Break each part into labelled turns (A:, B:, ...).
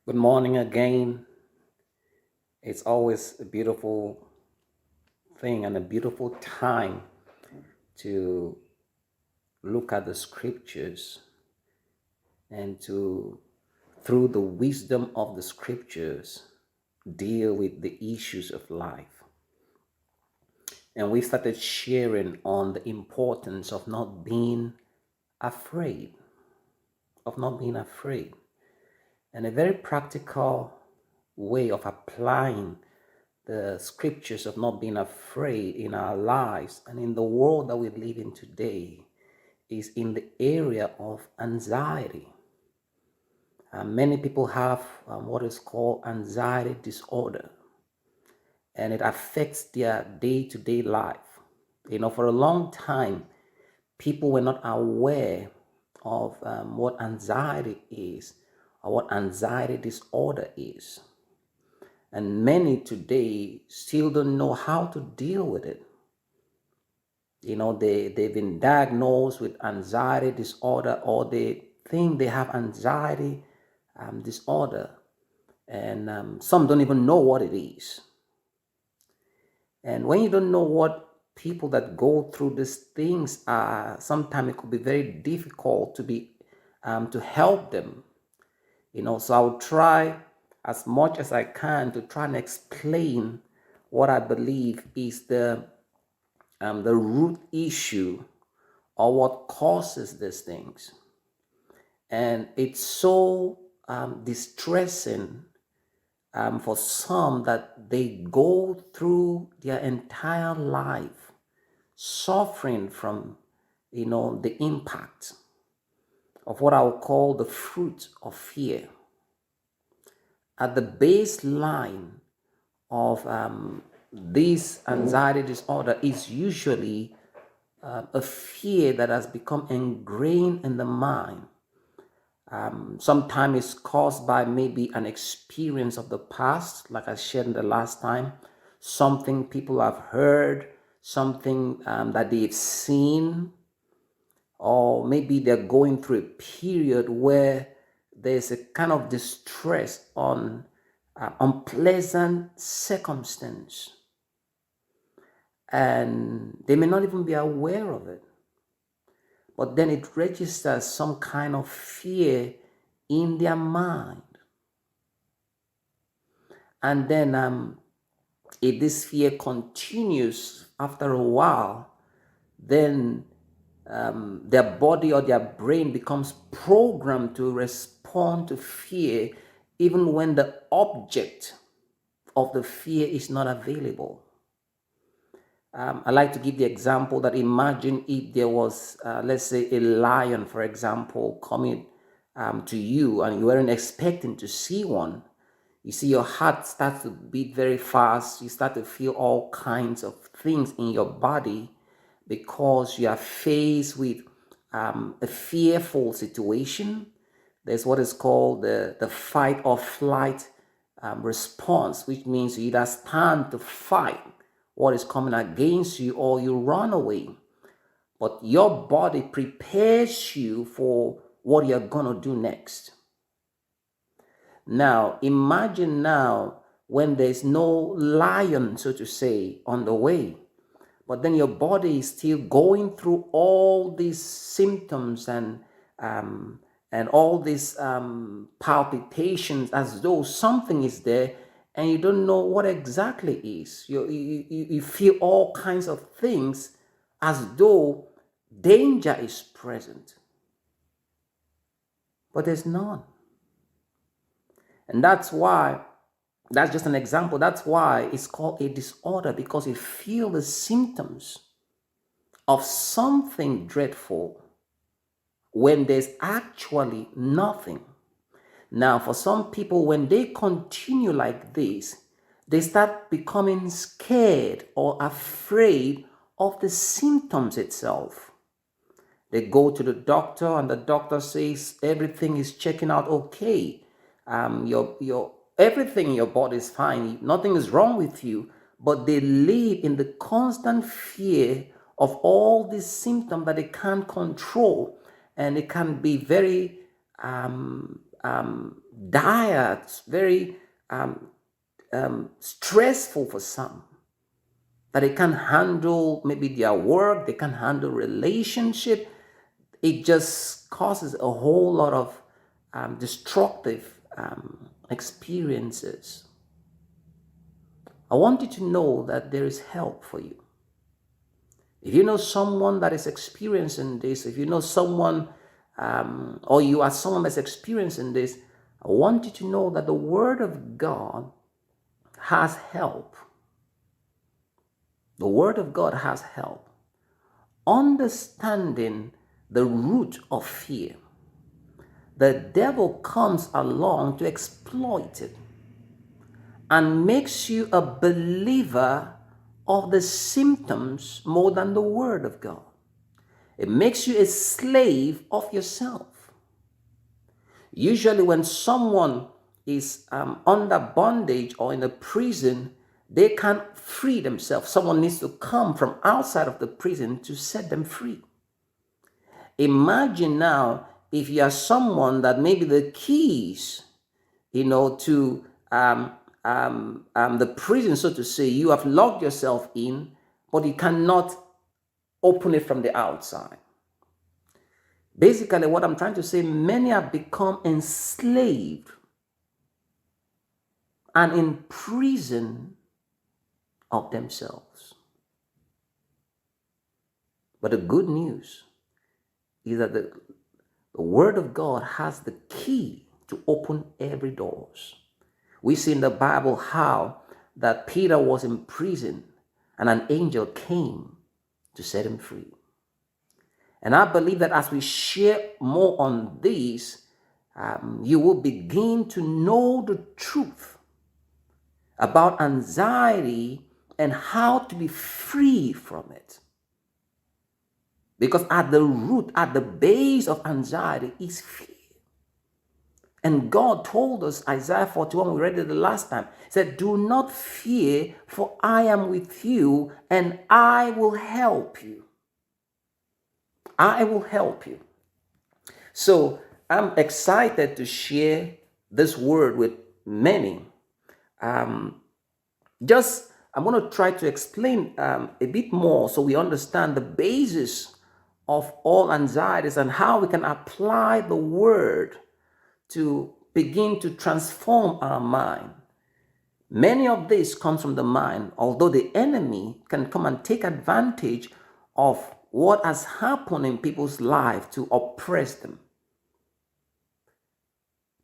A: Good morning again. It's always a beautiful thing and a beautiful time to look at the scriptures and to, through the wisdom of the scriptures, deal with the issues of life. And we started sharing on the importance of not being afraid, And a very practical way of applying the scriptures of not being afraid in our lives and in the world that we live in today is in the area of anxiety. Many people have what is called anxiety disorder, and it affects their day-to-day life. For a long time, people were not aware of what anxiety is or what anxiety disorder is. And many today still don't know how to deal with it. They've been diagnosed with anxiety disorder, or they think they have anxiety disorder. And some don't even know what it is. And when you don't know what people that go through these things are, sometimes it could be very difficult to help them. So I'll try as much as I can to try and explain what I believe is the root issue or what causes these things. And it's so distressing for some that they go through their entire life suffering from, the impact of what I would call the fruit of fear. At the baseline of this anxiety disorder is usually a fear that has become ingrained in the mind. Sometimes it's caused by maybe an experience of the past, like I shared in the last time, something people have heard, something that they've seen, or maybe they're going through a period where there's a kind of distress on unpleasant circumstance, and they may not even be aware of it, but then it registers some kind of fear in their mind. And then if this fear continues after a while, then their body or their brain becomes programmed to respond to fear even when the object of the fear is not available. I like to give the example that imagine if there was, let's say, a lion, for example, coming to you and you weren't expecting to see one. You see your heart starts to beat very fast. You start to feel all kinds of things in your body because you are faced with a fearful situation. There's what is called the fight or flight response, which means you either stand to fight what is coming against you or you run away. But your body prepares you for what you're going to do next. Now, imagine now when there's no lion, so to say, on the way, but then your body is still going through all these symptoms and all these palpitations as though something is there and you don't know what exactly is. You feel all kinds of things as though danger is present, but there's none. And that's just an example. That's why it's called a disorder, because you feel the symptoms of something dreadful when there's actually nothing. Now, for some people, when they continue like this, they start becoming scared or afraid of the symptoms itself. They go to the doctor and the doctor says everything is checking out okay. Your everything in your body is fine. Nothing is wrong with you. But they live in the constant fear of all these symptoms that they can't control, and it can be very dire, it's very stressful for some, that they can't handle maybe their work, they can't handle relationship. It just causes a whole lot of destructive experiences. I want you to know that there is help for you. If you know someone that is experiencing this, if you know someone or you are someone that's experiencing this, I want you to know that the Word of God has help. The Word of God has help. Understanding the root of fear. The devil comes along to exploit it and makes you a believer of the symptoms more than the Word of God. It makes you a slave of yourself. Usually when someone is under bondage or in a prison, they can't free themselves. Someone needs to come from outside of the prison to set them free. Imagine now if you are someone that maybe the keys, to the prison, so to say, you have locked yourself in, but you cannot open it from the outside. Basically, what I'm trying to say, many have become enslaved and in prison of themselves. But the good news is that the Word of God has the key to open every doors. We see in the Bible how that Peter was in prison and an angel came to set him free. And I believe that as we share more on this, you will begin to know the truth about anxiety and how to be free from it. Because at the root, at the base of anxiety is fear. And God told us, Isaiah 41, we read it the last time, said, "Do not fear, for I am with you and I will help you." I will help you. So I'm excited to share this word with many. I'm going to try to explain a bit more so we understand the basis of all anxieties and how we can apply the word to begin to transform our mind. Many of this comes from the mind, although the enemy can come and take advantage of what has happened in people's life to oppress them.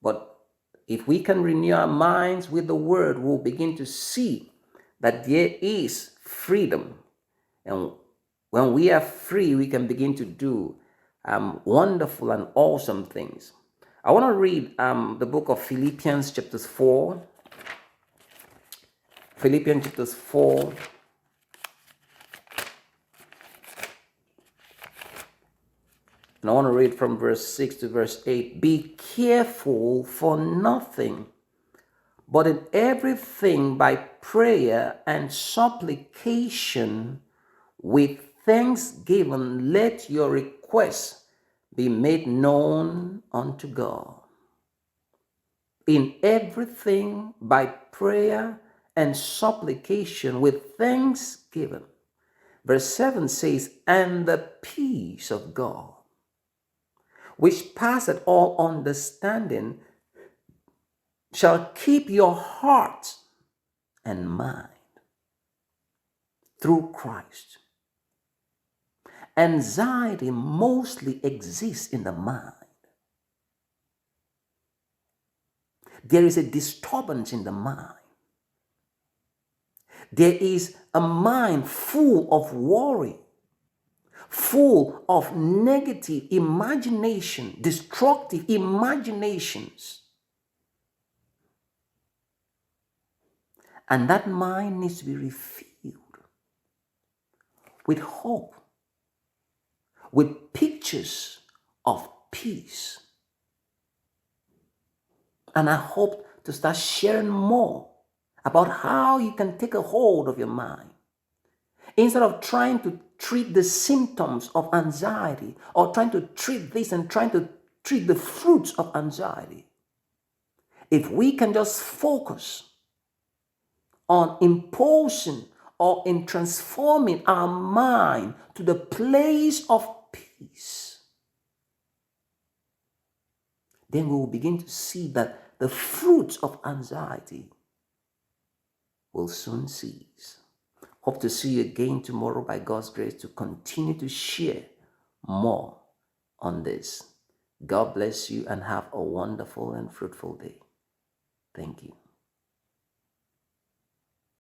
A: But if we can renew our minds with the word, we'll begin to see that there is freedom. And when we are free, we can begin to do wonderful and awesome things. I want to read the book of Philippians chapters 4. Philippians chapters 4. And I want to read from verse 6 to verse 8. "Be careful for nothing, but in everything by prayer and supplication with thanksgiving, let your requests be made known unto God. In everything by prayer and supplication with thanksgiving." Verse 7 says, "And the peace of God, which passeth all understanding, shall keep your heart and mind through Christ." Anxiety mostly exists in the mind. There is a disturbance in the mind. There is a mind full of worry, full of negative imagination, destructive imaginations. And that mind needs to be refilled with hope, with pictures of peace. And I hope to start sharing more about how you can take a hold of your mind. Instead of trying to treat the symptoms of anxiety or trying to treat this and trying to treat the fruits of anxiety, If we can just focus on imposing or in transforming our mind to the place of peace, then we will begin to see that the fruits of anxiety will soon cease. Hope to see you again tomorrow by God's grace to continue to share more on this. God bless you and have a wonderful and fruitful day. Thank you.